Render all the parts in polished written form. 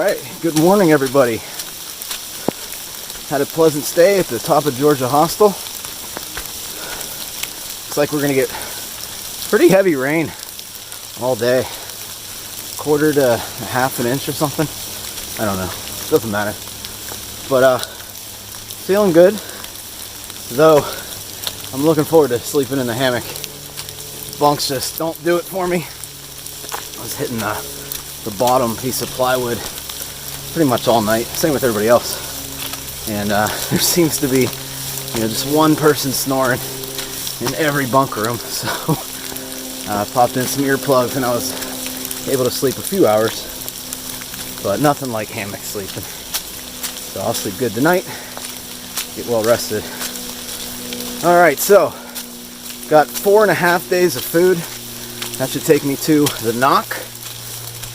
Alright, good morning everybody. Had a pleasant stay at the top of Georgia Hostel. Looks like we're gonna get pretty heavy rain all day. Quarter to a half an inch or something. I don't know, doesn't matter. But feeling good, though I'm looking forward to sleeping in the hammock. Bunks just don't do it for me. I was hitting the bottom piece of plywood pretty much all night, same with everybody else, and there seems to be just one person snoring in every bunk room. So I popped in some earplugs and I was able to sleep a few hours, but nothing like hammock sleeping. So I'll sleep good tonight, get well rested. Alright, so got 4.5 days of food. That should take me to the knock.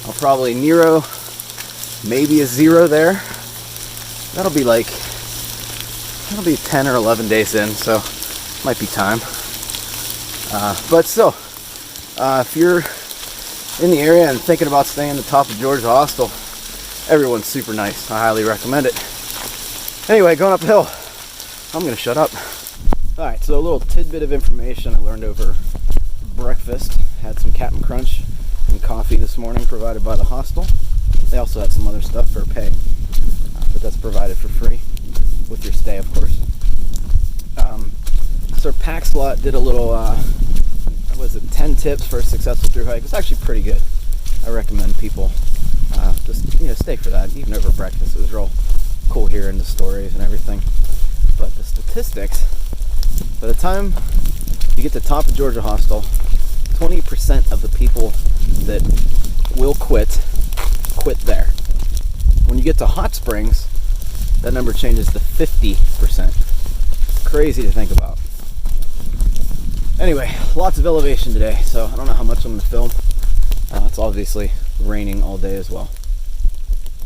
I'll probably Nero, maybe a 0 there. That'll be 10 or 11 days in, so might be time. But still, if you're in the area and thinking about staying at the top of Georgia Hostel, everyone's super nice. I highly recommend it. Anyway, going up the hill, I'm gonna shut up. Alright, so a little tidbit of information I learned over breakfast. Had some Captain Crunch and coffee this morning provided by the hostel. They also had some other stuff for pay, but that's provided for free with your stay, of course. So Pack Slot did a little, 10 tips for a successful thru hike. It's actually pretty good. I recommend people just stay for that, even over breakfast. It was real cool hearing the stories and everything. But the statistics, by the time you get to the top of Georgia Hostel, 20% of the people that will quit there. When you get to Hot Springs, that number changes to 50%. Crazy to think about. Anyway, lots of elevation today, so I don't know how much I'm going to film. It's obviously raining all day as well.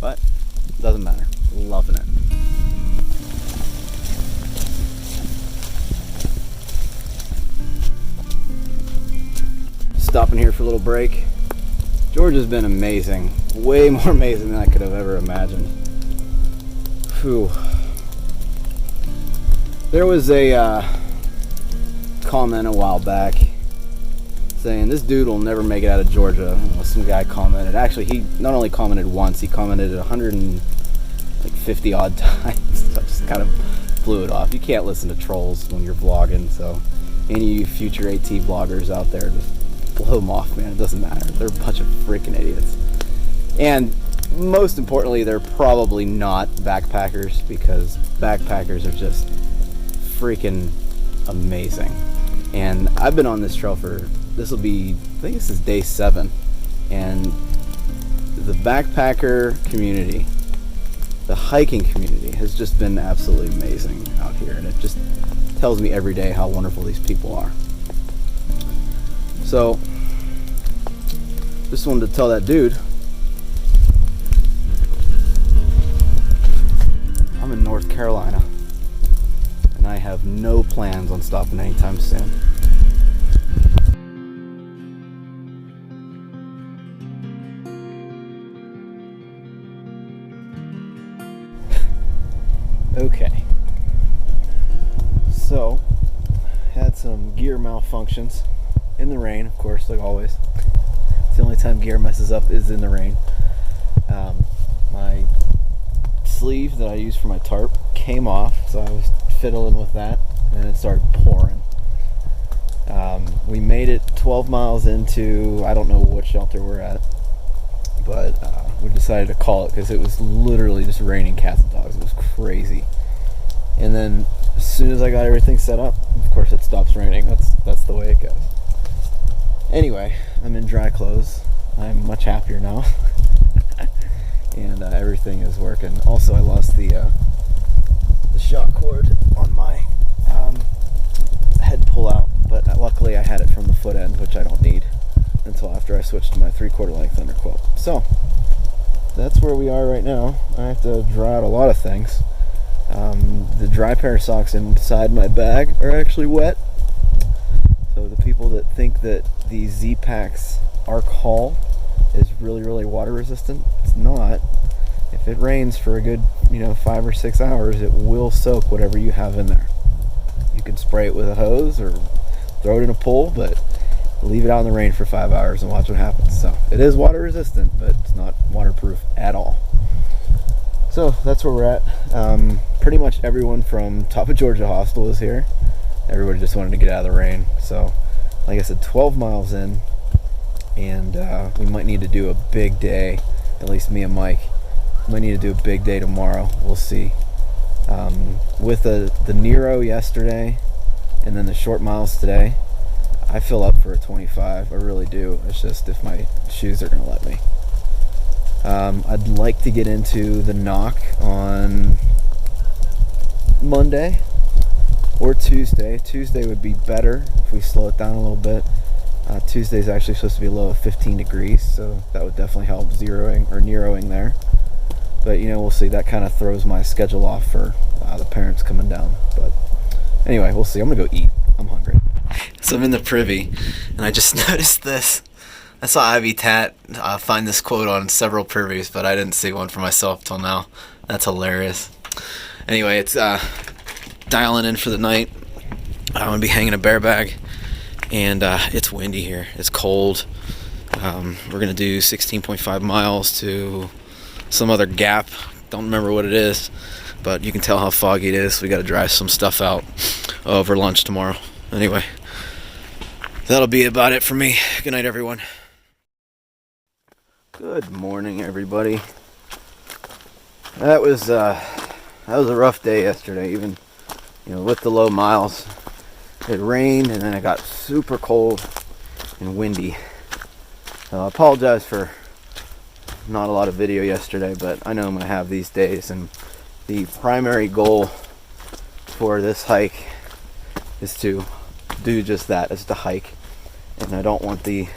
But it doesn't matter. Loving it. Stopping here for a little break. Georgia's been amazing. Way more amazing than I could have ever imagined. Whew. There was a comment a while back saying this dude will never make it out of Georgia. Some guy commented. Actually, he not only commented once, he commented 150 odd times. So I just kind of blew it off. You can't listen to trolls when you're vlogging, so any future AT vloggers out there, just blow them off, man. It doesn't matter. They're a bunch of freaking idiots. And most importantly, they're probably not backpackers, because backpackers are just freaking amazing. And I've been on this trail for, I think this is day 7. And the backpacker community, the hiking community, has just been absolutely amazing out here. And it just tells me every day how wonderful these people are. So, just wanted to tell that dude, I'm in North Carolina, and I have no plans on stopping anytime soon. Okay. So, had some gear malfunctions. In the rain, of course, like always. It's the only time gear messes up is in the rain. My sleeve that I use for my tarp came off, so I was fiddling with that, and it started pouring. We made it 12 miles into, I don't know what shelter we're at, but we decided to call it because it was literally just raining cats and dogs. It was crazy. And then as soon as I got everything set up, of course it stops raining. That's the way it goes. Anyway, I'm in dry clothes. I'm much happier now. And everything is working. Also, I lost the shock cord on my head pull out, but luckily I had it from the foot end, which I don't need until after I switch to my 3/4 length underquilt. So, that's where we are right now. I have to dry out a lot of things. The dry pair of socks inside my bag are actually wet. So the people that think that the Z-Packs Arc Haul is really, really water resistant, it's not. if it rains for a good 5 or 6 hours, it will soak whatever you have in there. You can spray it with a hose or throw it in a pool, but leave it out in the rain for 5 hours and watch what happens. So it is water resistant, but it's not waterproof at all. So that's where we're at. Pretty much everyone from Top of Georgia Hostel is here. Everybody just wanted to get out of the rain. So like I said, 12 miles in, and we might need to do a big day, at least me and Mike. We might need to do a big day tomorrow. We'll see. With the Nero yesterday and then the short miles today, I feel up for a 25. I really do. It's just if my shoes are going to let me. I'd like to get into the knock on Monday or Tuesday. Tuesday would be better if we slow it down a little bit. Tuesday's actually supposed to be a low of 15 degrees, so that would definitely help Neroing there. But we'll see. That kind of throws my schedule off for the parents coming down. But anyway, we'll see. I'm gonna go eat. I'm hungry. So I'm in the privy, and I just noticed this. I saw Ivy Tat find this quote on several privies, but I didn't see one for myself till now. That's hilarious. Anyway, it's dialing in for the night. I'm gonna be hanging a bear bag, and it's windy here. It's cold. We're gonna do 16.5 miles to some other gap. Don't remember what it is, but you can tell how foggy it is. We got to dry some stuff out over lunch tomorrow. Anyway, that'll be about it for me. Good night, everyone. Good morning, everybody. That was a rough day yesterday. Even with the low miles, it rained and then it got super cold and windy. So I apologize for not a lot of video yesterday, but I know I'm going to have these days, and the primary goal for this hike is to do just that, is to hike, and I don't want the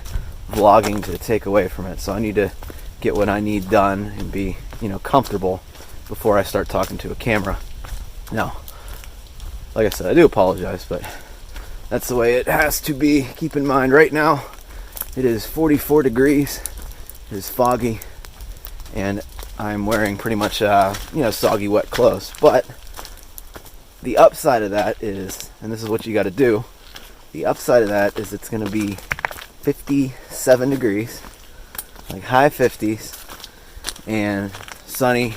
vlogging to take away from it, so I need to get what I need done and be comfortable before I start talking to a camera. Now, like I said, I do apologize, but that's the way it has to be. Keep in mind, right now it is 44 degrees, it is foggy, and I'm wearing pretty much soggy wet clothes. But the upside of that is, and this is what you got to do, the upside of that is it's going to be 57 degrees, like high 50s, and sunny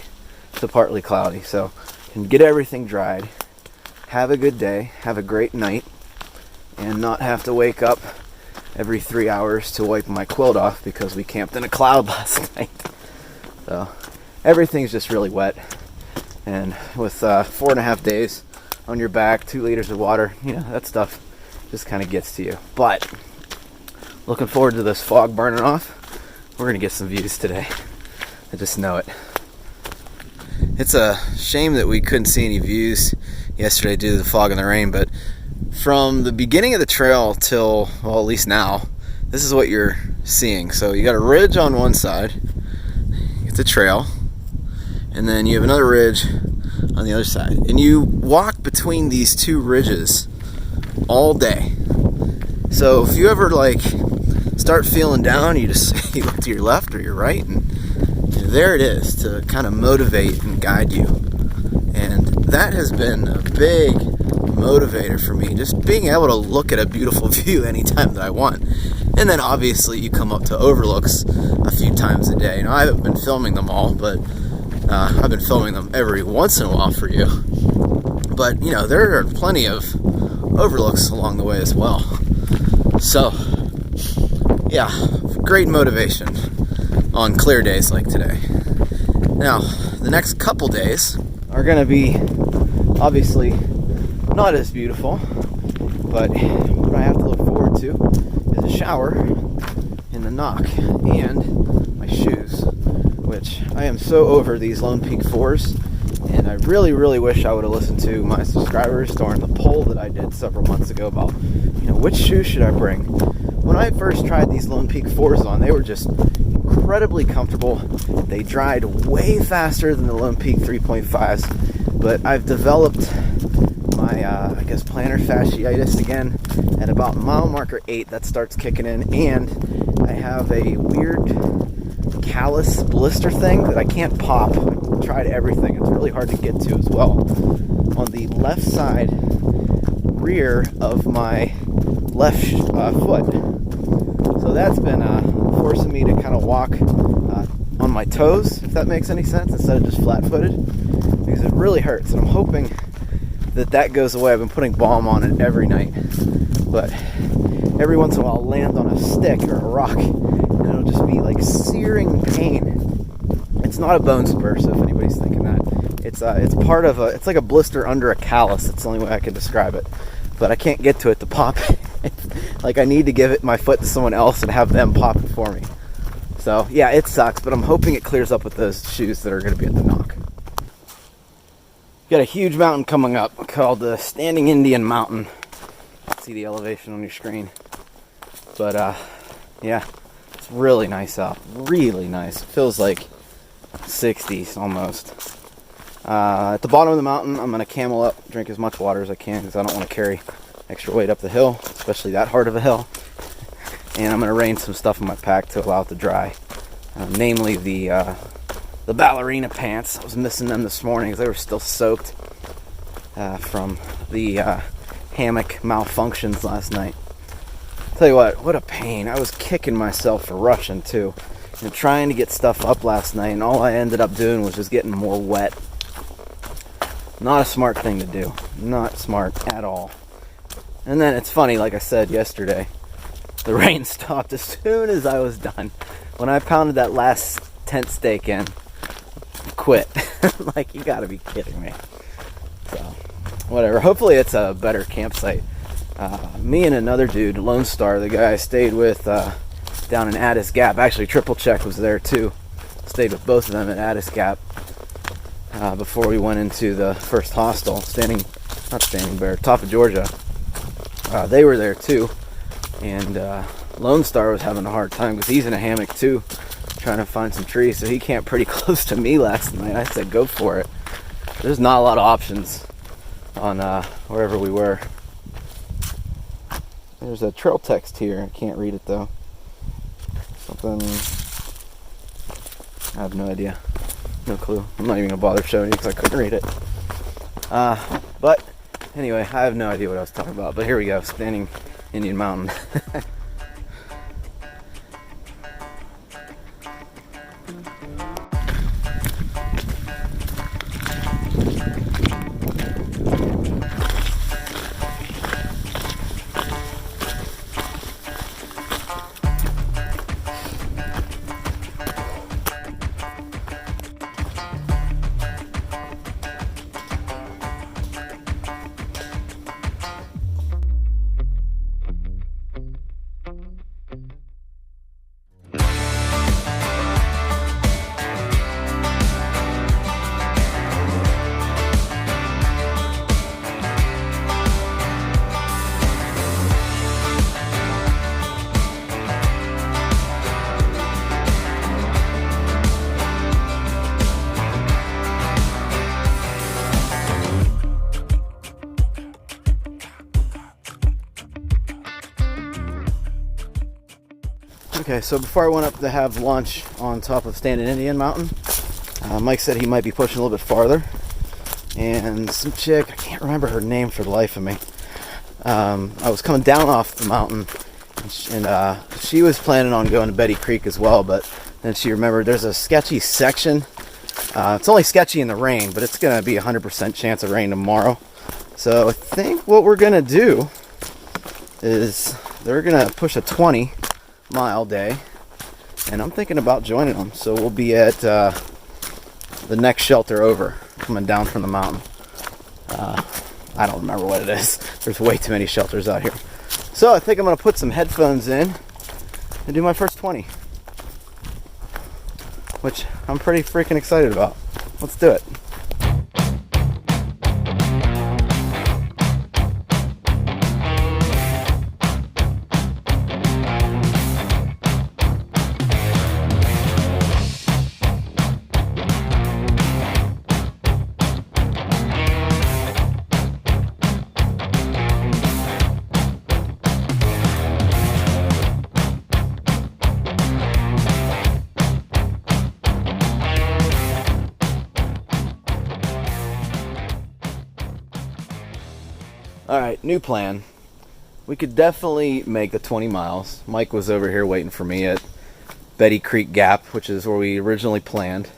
to partly cloudy. So you can get everything dried, have a good day, have a great night, and not have to wake up every 3 hours to wipe my quilt off because we camped in a cloud last night. So everything's just really wet, and with 4.5 days on your back, 2 liters of water, that stuff just kind of gets to you. But looking forward to this fog burning off. We're gonna get some views today. I just know it. It's a shame that we couldn't see any views yesterday due to the fog and the rain, but from the beginning of the trail till, well, at least now, this is what you're seeing. So you got a ridge on one side, it's a trail, and then you have another ridge on the other side, and you walk between these two ridges all day. So if you ever start feeling down, you just you look to your left or your right, and there it is to kind of motivate and guide you. And that has been a big motivator for me, just being able to look at a beautiful view anytime that I want. And then obviously you come up to overlooks a few times a day. I haven't been filming them all, but I've been filming them every once in a while for you. But there are plenty of overlooks along the way as well. So yeah, great motivation on clear days like today. Now, the next couple days are going to be obviously not as beautiful, but what I have to look forward to is a shower in the knock and my shoes, which I am so over these Lone Peak 4s, and I really, really wish I would have listened to my subscribers during the poll that I did several months ago about, which shoes should I bring. When I first tried these Lone Peak 4s on, they were just incredibly comfortable. They dried way faster than the Lone Peak 3.5s, but I've developed my, plantar fasciitis again at about mile marker 8. That starts kicking in, and I have a weird callus blister thing that I can't pop. I've tried everything. It's really hard to get to as well. On the left side rear of my left foot. So that's been forcing me to kind of walk on my toes, if that makes any sense, instead of just flat-footed, because it really hurts. And I'm hoping that goes away. I've been putting balm on it every night, but every once in a while I'll land on a stick or a rock and it'll just be like searing pain. It's not a bone spur, so if anybody's thinking that, it's part of it's like a blister under a callus. It's the only way I can describe it, but I can't get to it to pop it. Like, I need to give my foot to someone else and have them pop it for me. So yeah, it sucks, but I'm hoping it clears up with those shoes that are going to be at the knock. Got a huge mountain coming up called the Standing Indian Mountain. See the elevation on your screen. But yeah, it's really nice out. Really nice. It feels like 60s almost. At the bottom of the mountain, I'm going to camel up, drink as much water as I can because I don't want to carry extra weight up the hill, especially that hard of a hill. And I'm going to rain some stuff in my pack to allow it to dry. Namely the ballerina pants. I was missing them this morning because they were still soaked from the hammock malfunctions last night. Tell you what a pain. I was kicking myself for rushing too and trying to get stuff up last night, and all I ended up doing was just getting more wet. Not a smart thing to do. Not smart at all. And then it's funny, like I said yesterday, the rain stopped as soon as I was done. When I pounded that last tent stake in, quit. Like, you gotta be kidding me. So, whatever. Hopefully it's a better campsite. Me and another dude, Lone Star, the guy I stayed with down in Addis Gap. Actually, Triple Check was there too. Stayed with both of them at Addis Gap before we went into the first hostel. Top of Georgia. They were there too. And Lone Star was having a hard time because he's in a hammock too, trying to find some trees, so he camped pretty close to me last night. I said go for it. There's not a lot of options on wherever we were. There's a trail text here. I can't read it though. Something, I have no idea. No clue. I'm not even gonna bother showing you because I couldn't read it. But anyway, I have no idea what I was talking about. But here we go, Standing Indian Mountain. Okay, so before I went up to have lunch on top of Standing Indian Mountain, Mike said he might be pushing a little bit farther. And some chick, I can't remember her name for the life of me. I was coming down off the mountain, and she was planning on going to Betty Creek as well, but then she remembered there's a sketchy section. It's only sketchy in the rain, but it's going to be 100% chance of rain tomorrow. So I think what we're going to do is they're going to push a 20-mile day, and I'm thinking about joining them. So we'll be at the next shelter over, coming down from the mountain. I don't remember what it is. There's way too many shelters out here. So I think I'm going to put some headphones in and do my first 20, which I'm pretty freaking excited about. Let's do it. Alright, new plan. We could definitely make the 20 miles. Mike was over here waiting for me at Betty Creek Gap, which is where we originally planned.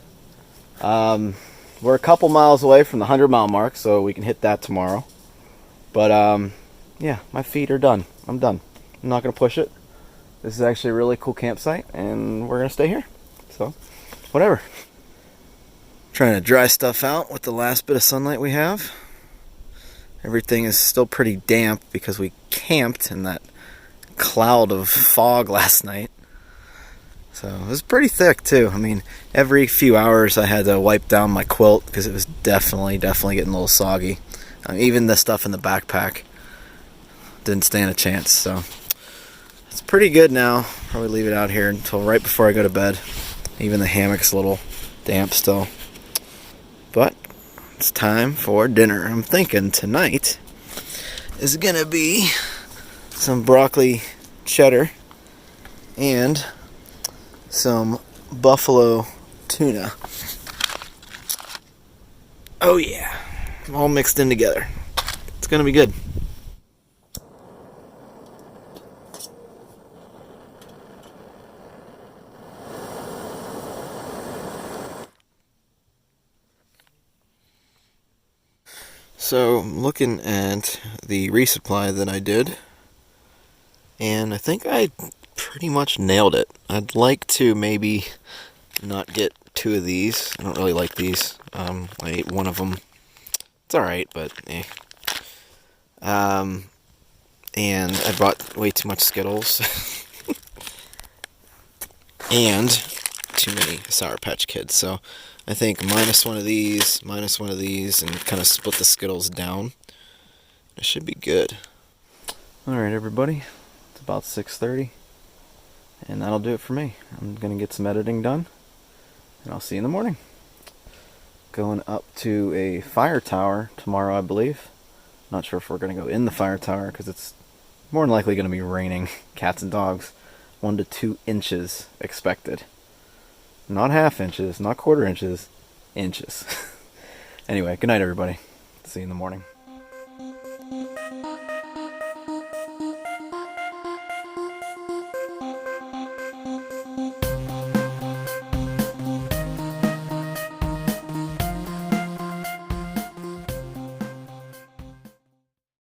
We're a couple miles away from the 100-mile mark, so we can hit that tomorrow. But, yeah, my feet are done. I'm done. I'm not going to push it. This is actually a really cool campsite, and we're going to stay here. So, whatever. Trying to dry stuff out with the last bit of sunlight we have. Everything is still pretty damp because we camped in that cloud of fog last night. So it was pretty thick too. I mean, every few hours I had to wipe down my quilt because it was definitely getting a little soggy. Even the stuff in the backpack didn't stand a chance. So it's pretty good now. Probably leave it out here until right before I go to bed. Even the hammock's a little damp still. But it's time for dinner. I'm thinking tonight is gonna be some broccoli cheddar and some buffalo tuna. Oh yeah, all mixed in together. It's gonna be good. So, looking at the resupply that I did, and I think I pretty much nailed it. I'd like to maybe not get 2 of these. I don't really like these. I ate one of them. It's alright, but eh. And I bought way too much Skittles. And too many Sour Patch Kids, so I think minus one of these, and kind of split the Skittles down. It should be good. Alright everybody, it's about 6:30, and that'll do it for me. I'm going to get some editing done, and I'll see you in the morning. Going up to a fire tower tomorrow, I believe. Not sure if we're going to go in the fire tower, because it's more than likely going to be raining cats and dogs. 1 to 2 inches expected. Not half inches, not quarter inches, inches. Anyway, good night everybody. See you in the morning.